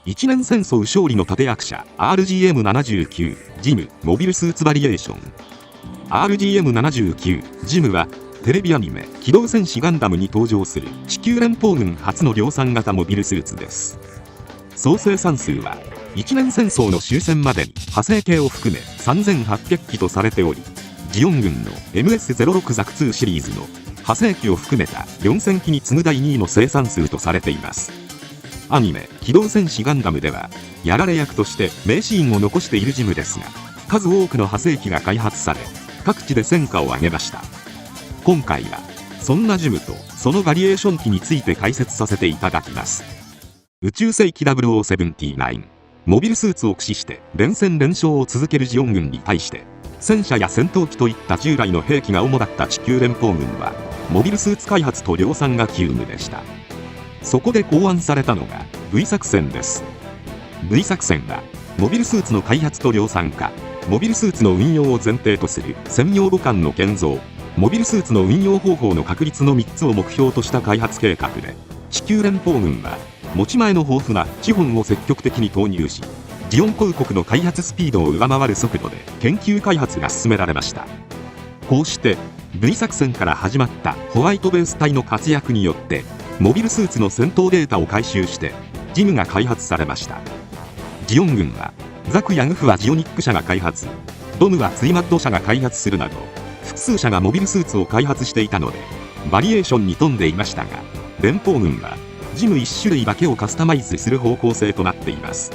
一年戦争勝利の立役者 RGM79 ジムモビルスーツバリエーション。 RGM79 ジムはテレビアニメ「機動戦士ガンダム」に登場する地球連邦軍初の量産型モビルスーツです。総生産数は一年戦争の終戦までに派生系を含め3800機とされており、ジオン軍の MS-06 ザク2シリーズの派生機を含めた4000機に次ぐ第2位の生産数とされています。アニメ「機動戦士ガンダム」ではやられ役として名シーンを残しているジムですが、数多くの派生機が開発され各地で戦果を上げました。今回はそんなジムとそのバリエーション機について解説させていただきます。宇宙世紀0079モビルスーツを駆使して連戦連勝を続けるジオン軍に対して、戦車や戦闘機といった従来の兵器が主だった地球連邦軍はモビルスーツ開発と量産が急務でした。そこで考案されたのが V 作戦です。 V 作戦はモビルスーツの開発と量産化、モビルスーツの運用を前提とする専用母艦の建造、モビルスーツの運用方法の確立の3つを目標とした開発計画で、地球連邦軍は持ち前の豊富な資本を積極的に投入し、ジオン公国の開発スピードを上回る速度で研究開発が進められました。こうして V 作戦から始まったホワイトベース隊の活躍によってモビルスーツの戦闘データを回収してジムが開発されました。ジオン軍はザクやグフはジオニック社が開発、ドムはツイマッド社が開発するなど複数社がモビルスーツを開発していたのでバリエーションに富んでいましたが、連邦軍はジム1種類だけをカスタマイズする方向性となっています。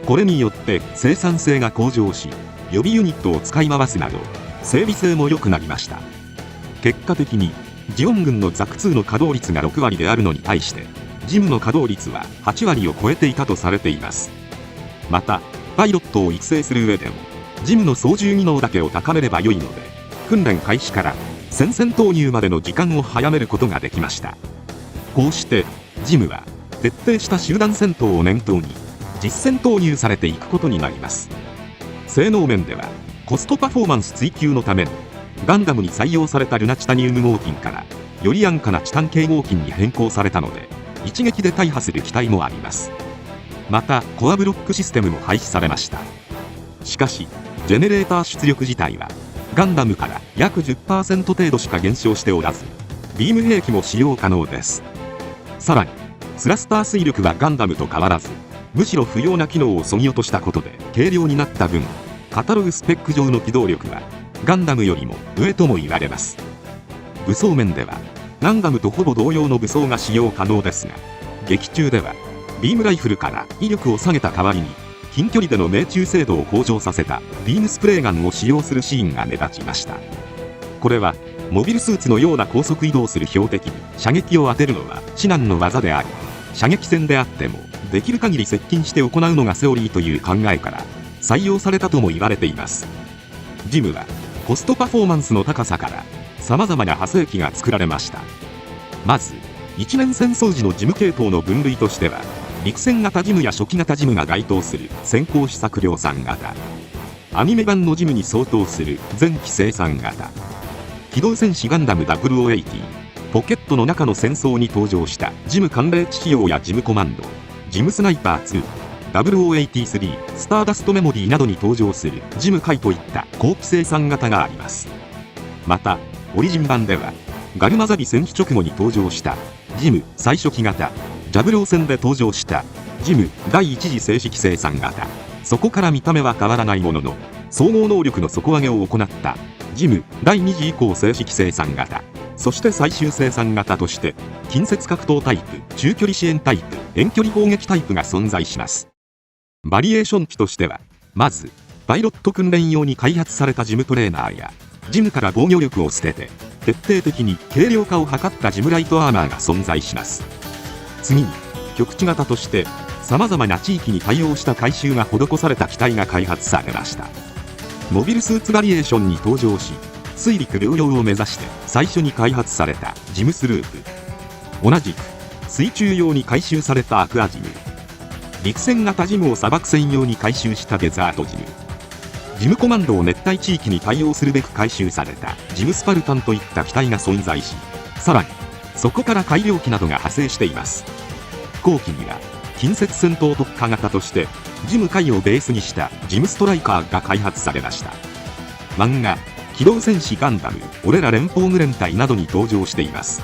これによって生産性が向上し、予備ユニットを使い回すなど整備性も良くなりました。結果的にジオン軍のザク2の稼働率が6割であるのに対してジムの稼働率は8割を超えていたとされています。またパイロットを育成する上でもジムの操縦技能だけを高めれば良いので、訓練開始から戦線投入までの時間を早めることができました。こうしてジムは徹底した集団戦闘を念頭に実戦投入されていくことになります。性能面ではコストパフォーマンス追求のためにガンダムに採用されたルナチタニウム合金からより安価なチタン系合金に変更されたので、一撃で大破する機体もあります。またコアブロックシステムも廃止されました。しかしジェネレーター出力自体はガンダムから約 10% 程度しか減少しておらず、ビーム兵器も使用可能です。さらにスラスター推力はガンダムと変わらず、むしろ不要な機能を削ぎ落としたことで軽量になった分、カタログスペック上の機動力はガンダムよりも上とも言われます。武装面ではガンダムとほぼ同様の武装が使用可能ですが、劇中ではビームライフルから威力を下げた代わりに近距離での命中精度を向上させたビームスプレーガンを使用するシーンが目立ちました。これはモビルスーツのような高速移動する標的に射撃を当てるのは至難の技であり、射撃戦であってもできる限り接近して行うのがセオリーという考えから採用されたとも言われています。ジムはコストパフォーマンスの高さから様々な派生機が作られました。まず一年戦争時のジム系統の分類としては、陸戦型ジムや初期型ジムが該当する先行試作量産型、アニメ版のジムに相当する前期生産型、機動戦士ガンダム0080ポケットの中の戦争に登場したジム寒冷地仕様やジムコマンド、ジムスナイパー2、0083スターダストメモリーなどに登場するジムカイといった後期生産型があります。またオリジン版ではガルマザビ戦記直後に登場したジム最初期型、ジャブロー戦で登場したジム第一次正式生産型、そこから見た目は変わらないものの総合能力の底上げを行ったジム第二次以降正式生産型、そして最終生産型として近接格闘タイプ、中距離支援タイプ、遠距離砲撃タイプが存在します。バリエーション機としては、まずパイロット訓練用に開発されたジムトレーナーやジムから防御力を捨てて徹底的に軽量化を図ったジムライトアーマーが存在します。次に局地型として様々な地域に対応した改修が施された機体が開発されました。モビルスーツバリエーションに登場し、水陸両用を目指して最初に開発されたジムスループ、同じく水中用に改修されたアクアジム、陸戦型ジムを砂漠専用に改修したデザートジム、ジムコマンドを熱帯地域に対応するべく改修されたジムスパルタンといった機体が存在し、さらにそこから改良機などが派生しています。後期には近接戦闘特化型としてジムカイをベースにしたジムストライカーが開発されました。漫画機動戦士ガンダム俺ら連邦軍連隊などに登場しています。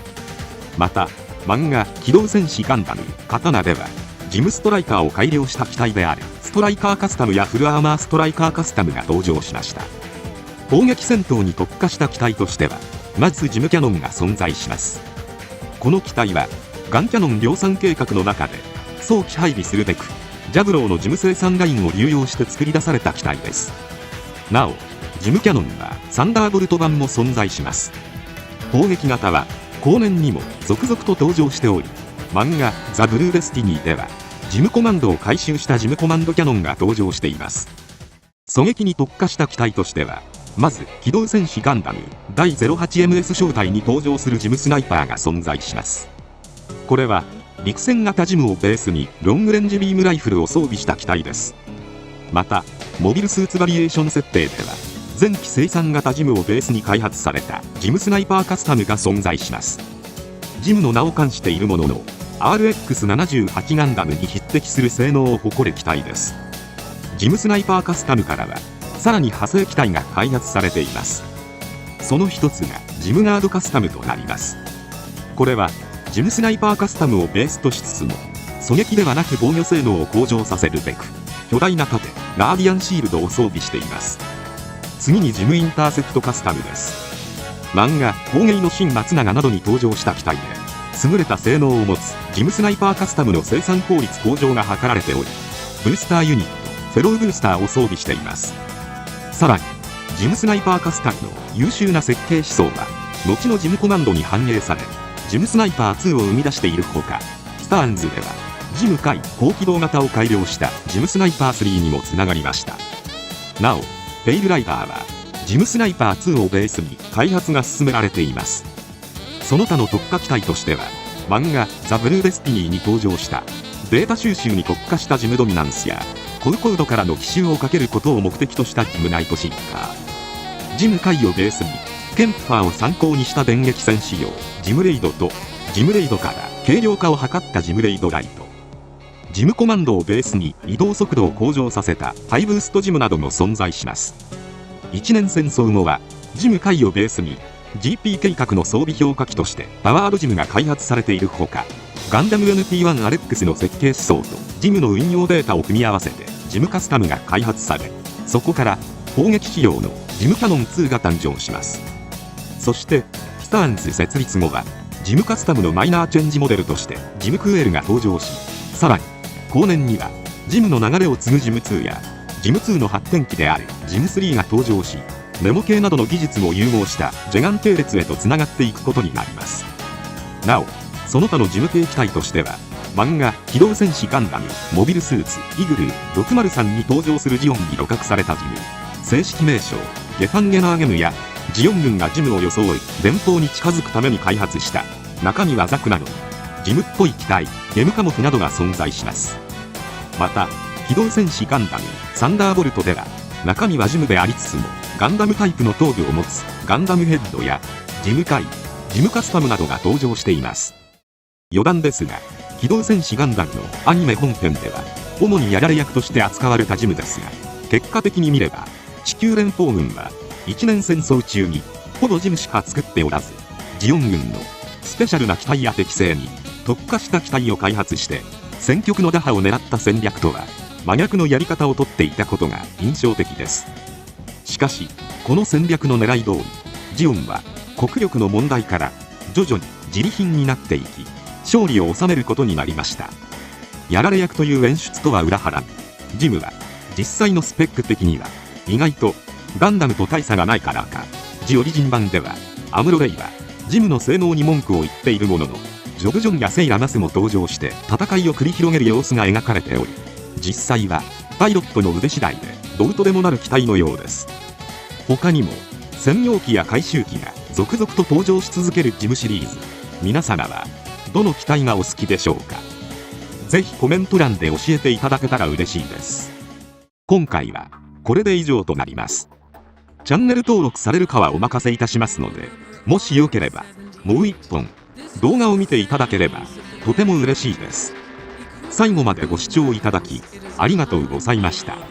また漫画機動戦士ガンダム刀ではジムストライカーを改良した機体であるストライカーカスタムやフルアーマーストライカーカスタムが登場しました。砲撃戦闘に特化した機体としてはまずジムキャノンが存在します。この機体はガンキャノン量産計画の中で早期配備するべくジャブローのジム生産ラインを流用して作り出された機体です。なおジムキャノンはサンダーボルト版も存在します。砲撃型は後年にも続々と登場しており、漫画ザ・ブルーデスティニーではジムコマンドを回収したジムコマンドキャノンが登場しています。狙撃に特化した機体としてはまず機動戦士ガンダム第 08MS 小隊に登場するジムスナイパーが存在します。これは陸戦型ジムをベースにロングレンジビームライフルを装備した機体です。またモビルスーツバリエーション設定では前期生産型ジムをベースに開発されたジムスナイパーカスタムが存在します。ジムの名を冠しているものの RX78 ガンダムに匹敵する性能を誇る機体です。ジムスナイパーカスタムからはさらに派生機体が開発されています。その一つがジムガードカスタムとなります。これはジムスナイパーカスタムをベースとしつつも狙撃ではなく防御性能を向上させるべく巨大な盾ガーディアンシールドを装備しています。次にジムインターセプトカスタムです。漫画工芸の新松永などに登場した機体で優れた性能を持つジムスナイパーカスタムの生産効率向上が図られており、ブースターユニットフェローブースターを装備しています。さらにジムスナイパーカスタムの優秀な設計思想は後のジムコマンドに反映されジムスナイパー2を生み出しているほか、スターンズではジム回高機動型を改良したジムスナイパー3にもつながりました。なおペイルライダーはジムスナイパー2をベースに開発が進められています。その他の特化機体としては漫画ザ・ブルーデスティニーに登場したデータ収集に特化したジムドミナンスやコルコードからの奇襲をかけることを目的としたジムナイトシーカー、ジム回をベースにケンプファーを参考にした電撃戦仕様ジムレイドとジムレイドから軽量化を図ったジムレイドライト、ジムコマンドをベースに移動速度を向上させたハイブーストジムなども存在します。一年戦争後はジム回をベースに GP 計画の装備評価機としてパワードジムが開発されているほか、ガンダム NP1 アレックスの設計思想とジムの運用データを組み合わせてジムカスタムが開発され、そこから砲撃仕様のジムキャノン2が誕生します。そしてスターンズ設立後はジムカスタムのマイナーチェンジモデルとしてジムクエルが登場し、さらに後年にはジムの流れを継ぐジム2やジム2の発展機であるジム3が登場し、メモ系などの技術も融合したジェガン系列へとつながっていくことになります。なおその他のジム系機体としては漫画機動戦士ガンダムモビルスーツイグルー603に登場するジオンに鹵獲されたジム、正式名称ゲファンゲナーゲムやジオン軍がジムを装い連邦に近づくために開発した中身はザクなどジムっぽい機体ゲムカモフなどが存在します。また機動戦士ガンダムサンダーボルトでは中身はジムでありつつもガンダムタイプの頭部を持つガンダムヘッドやジムカイジムカスタムなどが登場しています。余談ですが機動戦士ガンダムのアニメ本編では主にやられ役として扱われたジムですが、結果的に見れば地球連邦軍は一年戦争中にほぼジムしか作っておらず、ジオン軍のスペシャルな機体や適性に特化した機体を開発して戦局の打破を狙った戦略とは真逆のやり方をとっていたことが印象的です。しかしこの戦略の狙い通りジオンは国力の問題から徐々に自利品になっていき勝利を収めることになりました。やられ役という演出とは裏腹にジムは実際のスペック的には意外とガンダムと大差がないからか、ジオリジン版ではアムロレイはジムの性能に文句を言っているものの、ジョブジョンやセイラナスも登場して戦いを繰り広げる様子が描かれており、実際はパイロットの腕次第でどうとでもなる機体のようです。他にも専用機や回収機が続々と登場し続けるジムシリーズ、皆様はどの機体がお好きでしょうか。ぜひコメント欄で教えていただけたら嬉しいです。今回はこれで以上となります。チャンネル登録されるかはお任せいたしますので、もしよければもう一本動画を見ていただければとても嬉しいです。最後までご視聴いただきありがとうございました。